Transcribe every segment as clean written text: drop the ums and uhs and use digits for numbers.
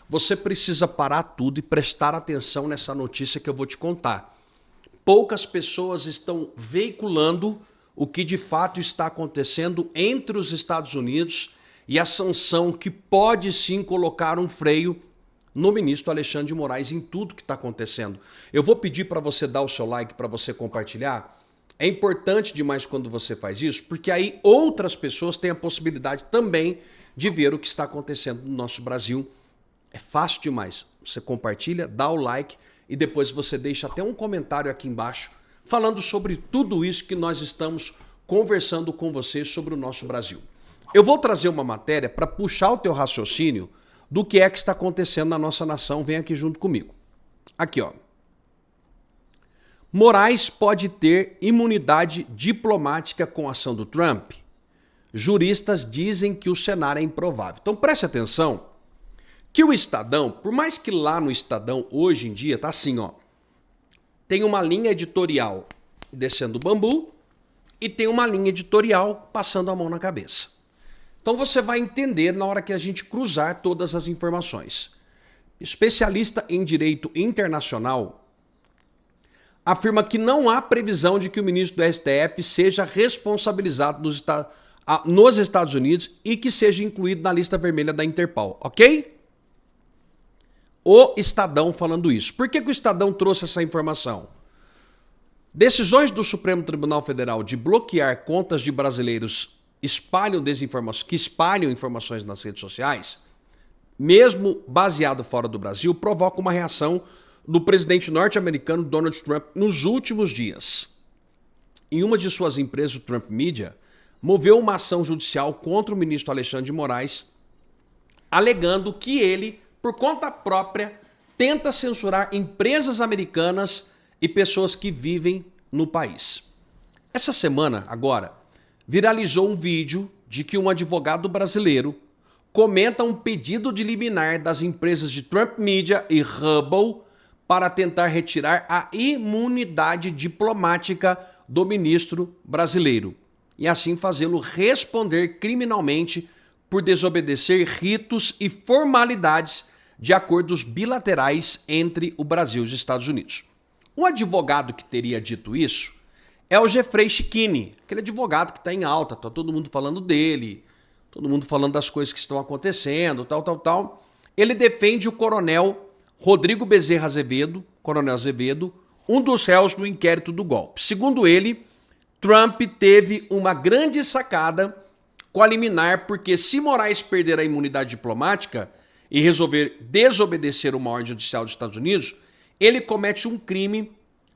você precisa parar tudo e prestar atenção nessa notícia que eu vou te contar. Poucas pessoas estão veiculando o que de fato está acontecendo entre os Estados Unidos e a sanção que pode sim colocar um freio no ministro Alexandre de Moraes em tudo que está acontecendo. Eu vou pedir para você dar o seu like, para você compartilhar. É importante demais quando você faz isso, porque aí outras pessoas têm a possibilidade também de ver o que está acontecendo no nosso Brasil. É fácil demais. Você compartilha, dá o like e depois você deixa até um comentário aqui embaixo falando sobre tudo isso que nós estamos conversando com você sobre o nosso Brasil. Eu vou trazer uma matéria para puxar o teu raciocínio do que é que está acontecendo na nossa nação. Vem aqui junto comigo. Aqui, ó. Moraes pode ter imunidade diplomática com a ação do Trump? Juristas dizem que o cenário é improvável. Então preste atenção que o Estadão, por mais que lá no Estadão hoje em dia tá assim, ó, tem uma linha editorial descendo o bambu e tem uma linha editorial passando a mão na cabeça. Então você vai entender na hora que a gente cruzar todas as informações. Especialista em direito internacional afirma que não há previsão de que o ministro do STF seja responsabilizado nos Estados Unidos e que seja incluído na lista vermelha da Interpol, ok? O Estadão falando isso. Por que o Estadão trouxe essa informação? Decisões do Supremo Tribunal Federal de bloquear contas de brasileiros que espalham informações nas redes sociais, mesmo baseado fora do Brasil, provoca uma reação do presidente norte-americano Donald Trump nos últimos dias. Em uma de suas empresas, o Trump Media, moveu uma ação judicial contra o ministro Alexandre de Moraes, alegando que ele, por conta própria, tenta censurar empresas americanas e pessoas que vivem no país. Essa semana, agora, viralizou um vídeo de que um advogado brasileiro comenta um pedido de liminar das empresas de Trump Media e Hubble para tentar retirar a imunidade diplomática do ministro brasileiro e assim fazê-lo responder criminalmente por desobedecer ritos e formalidades de acordos bilaterais entre o Brasil e os Estados Unidos. O advogado que teria dito isso é o Jeffrey Schickini, aquele advogado que está em alta, tá todo mundo falando dele, todo mundo falando das coisas que estão acontecendo, tal. Ele defende o coronel Rodrigo Bezerra Azevedo, coronel Azevedo, um dos réus no inquérito do golpe. Segundo ele, Trump teve uma grande sacada com a liminar, porque se Moraes perder a imunidade diplomática e resolver desobedecer uma ordem judicial dos Estados Unidos, ele comete um crime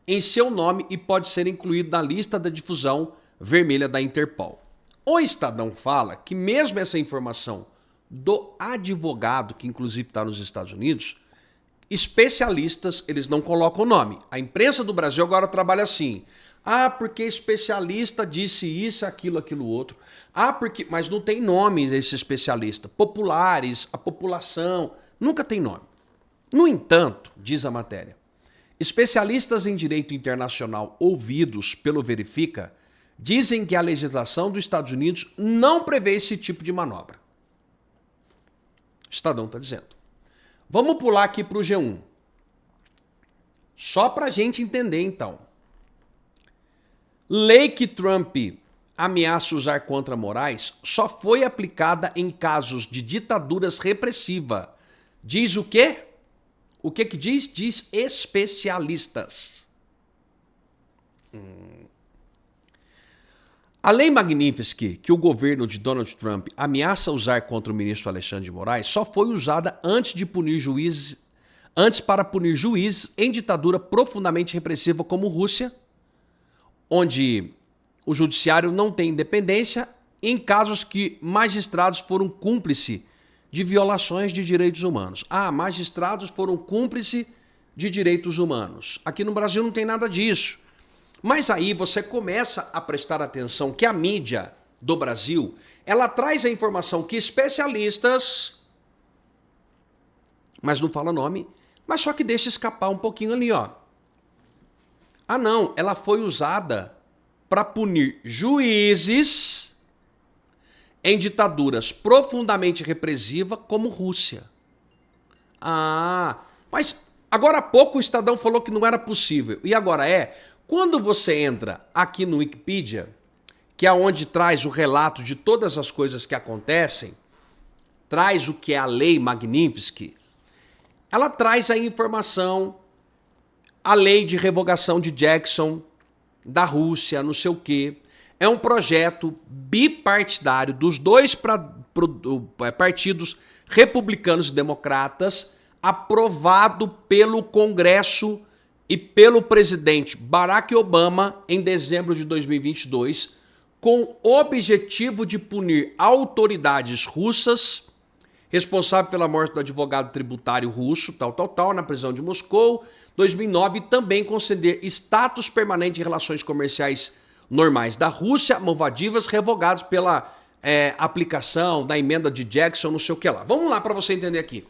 em seu nome e pode ser incluído na lista da difusão vermelha da Interpol. O Estadão fala que mesmo essa informação do advogado, que inclusive está nos Estados Unidos, especialistas, eles não colocam o nome. A imprensa do Brasil agora trabalha assim. Ah, porque especialista disse isso, aquilo, outro. Ah, porque... Mas não tem nome esse especialista. Populares, a população, nunca tem nome. No entanto, diz a matéria, especialistas em direito internacional ouvidos pelo Verifica dizem que a legislação dos Estados Unidos não prevê esse tipo de manobra. O Estadão está dizendo. Vamos pular aqui para o G1. Só para a gente entender, então. Lei que Trump ameaça usar contra Moraes só foi aplicada em casos de ditaduras repressivas. Diz o quê? O que diz? Diz especialistas. A lei Magnitsky, que o governo de Donald Trump ameaça usar contra o ministro Alexandre de Moraes, só foi usada antes para punir juízes em ditadura profundamente repressiva como Rússia, onde o judiciário não tem independência, em casos que magistrados foram cúmplices de violações de direitos humanos. Ah, magistrados foram cúmplices de direitos humanos. Aqui no Brasil não tem nada disso. Mas aí você começa a prestar atenção que a mídia do Brasil, ela traz a informação que especialistas, mas não fala nome, mas só que deixa escapar um pouquinho ali, ó. Ah não, ela foi usada para punir juízes em ditaduras profundamente repressivas como Rússia. Mas agora há pouco o Estadão falou que não era possível. E agora é? Quando você entra aqui no Wikipedia, que é onde traz o relato de todas as coisas que acontecem, traz o que é a Lei Magnitsky, ela traz a informação, a lei de revogação de Jackson, da Rússia, não sei o quê. É um projeto bipartidário dos dois partidos republicanos e democratas, aprovado pelo Congresso e pelo presidente Barack Obama em dezembro de 2022, com o objetivo de punir autoridades russas responsável pela morte do advogado tributário russo, na prisão de Moscou, 2009, e também conceder status permanente de relações comerciais normais da Rússia, Maldivas, revogados pela aplicação da emenda de Jackson, não sei o que lá. Vamos lá para você entender aqui.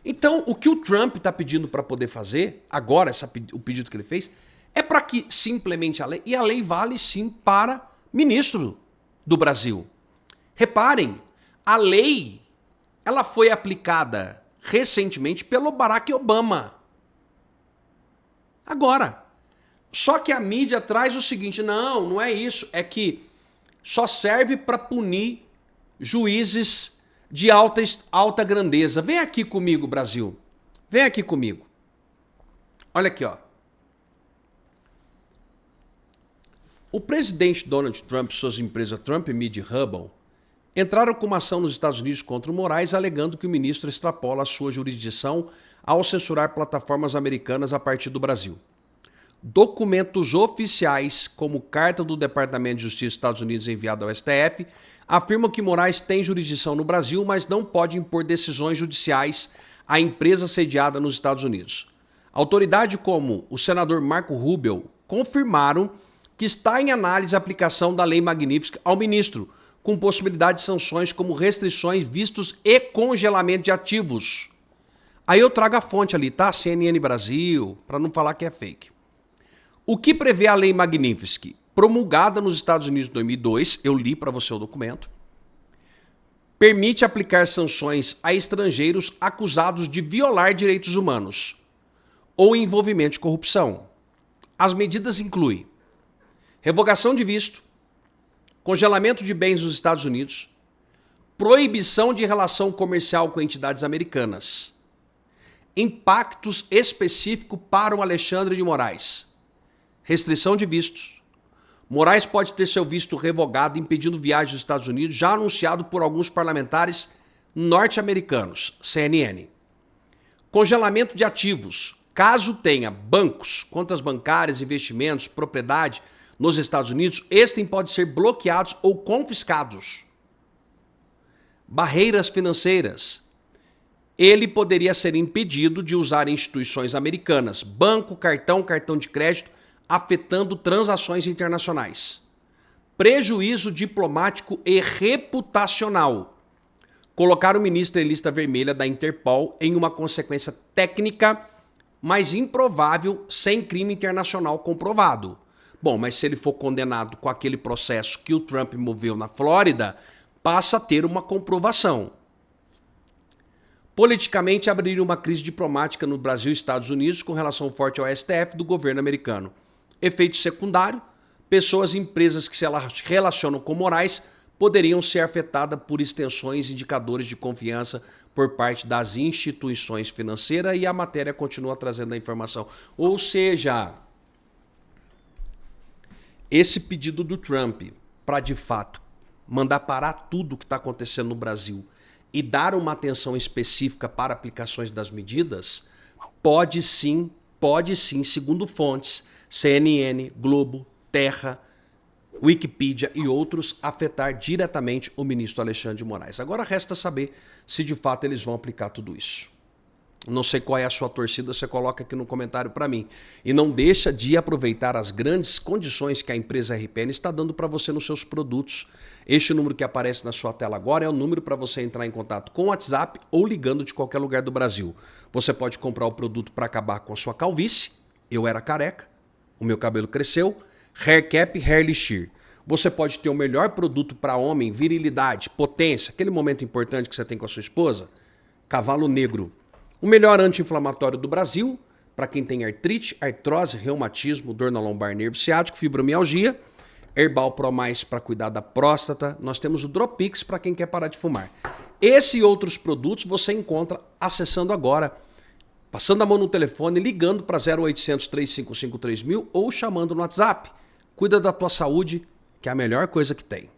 Então, o que o Trump está pedindo para poder fazer, agora, o pedido que ele fez, é para que se implemente a lei, e a lei vale sim para ministro do Brasil. Reparem, a lei ela foi aplicada recentemente pelo Barack Obama. Agora, só que a mídia traz o seguinte, não é isso, é que só serve para punir juízes de alta grandeza. Vem aqui comigo, Brasil. Vem aqui comigo. Olha aqui, ó. O presidente Donald Trump e suas empresas Trump Media Hubble entraram com uma ação nos Estados Unidos contra o Moraes, alegando que o ministro extrapola a sua jurisdição ao censurar plataformas americanas a partir do Brasil. Documentos oficiais, como carta do Departamento de Justiça dos Estados Unidos enviada ao STF, afirmam que Moraes tem jurisdição no Brasil, mas não pode impor decisões judiciais à empresa sediada nos Estados Unidos. Autoridades como o senador Marco Rubio confirmaram que está em análise a aplicação da Lei Magnitsky ao ministro, com possibilidade de sanções como restrições, vistos e congelamento de ativos. Aí eu trago a fonte ali, tá? CNN Brasil, para não falar que é fake. O que prevê a Lei Magnitsky, promulgada nos Estados Unidos em 2002, eu li para você o documento, permite aplicar sanções a estrangeiros acusados de violar direitos humanos ou envolvimento de corrupção. As medidas incluem revogação de visto, congelamento de bens nos Estados Unidos, proibição de relação comercial com entidades americanas, impactos específicos para o Alexandre de Moraes, restrição de vistos. Moraes pode ter seu visto revogado, impedindo viagens aos Estados Unidos, já anunciado por alguns parlamentares norte-americanos, CNN. Congelamento de ativos, caso tenha bancos, contas bancárias, investimentos, propriedade nos Estados Unidos, estes podem ser bloqueados ou confiscados. Barreiras financeiras. Ele poderia ser impedido de usar instituições americanas, banco, cartão de crédito, afetando transações internacionais. Prejuízo diplomático e reputacional. Colocar o ministro em lista vermelha da Interpol em uma consequência técnica, mas improvável, sem crime internacional comprovado. Bom, mas se ele for condenado com aquele processo que o Trump moveu na Flórida, passa a ter uma comprovação. Politicamente, abriria uma crise diplomática no Brasil e Estados Unidos com relação forte ao STF do governo americano. Efeito secundário, pessoas e empresas que se relacionam com Moraes poderiam ser afetadas por extensões e indicadores de confiança por parte das instituições financeiras, e a matéria continua trazendo a informação. Ou seja, esse pedido do Trump para, de fato, mandar parar tudo o que está acontecendo no Brasil e dar uma atenção específica para aplicações das medidas, pode sim, segundo fontes, CNN, Globo, Terra, Wikipedia e outros, afetar diretamente o ministro Alexandre de Moraes. Agora resta saber se de fato eles vão aplicar tudo isso. Não sei qual é a sua torcida, você coloca aqui no comentário para mim. E não deixa de aproveitar as grandes condições que a empresa RPN está dando para você nos seus produtos. Este número que aparece na sua tela agora é o número para você entrar em contato com o WhatsApp ou ligando de qualquer lugar do Brasil. Você pode comprar o produto para acabar com a sua calvície. Eu era careca, o meu cabelo cresceu. Hair Cap, Hair Elixir. Você pode ter o melhor produto para homem, virilidade, potência, aquele momento importante que você tem com a sua esposa. Cavalo Negro. O melhor anti-inflamatório do Brasil, para quem tem artrite, artrose, reumatismo, dor na lombar, nervo ciático, fibromialgia. Herbal Pro Mais para cuidar da próstata. Nós temos o Dropix para quem quer parar de fumar. Esse e outros produtos você encontra acessando agora, passando a mão no telefone, ligando para 0800 355 3000 ou chamando no WhatsApp. Cuida da tua saúde, que é a melhor coisa que tem.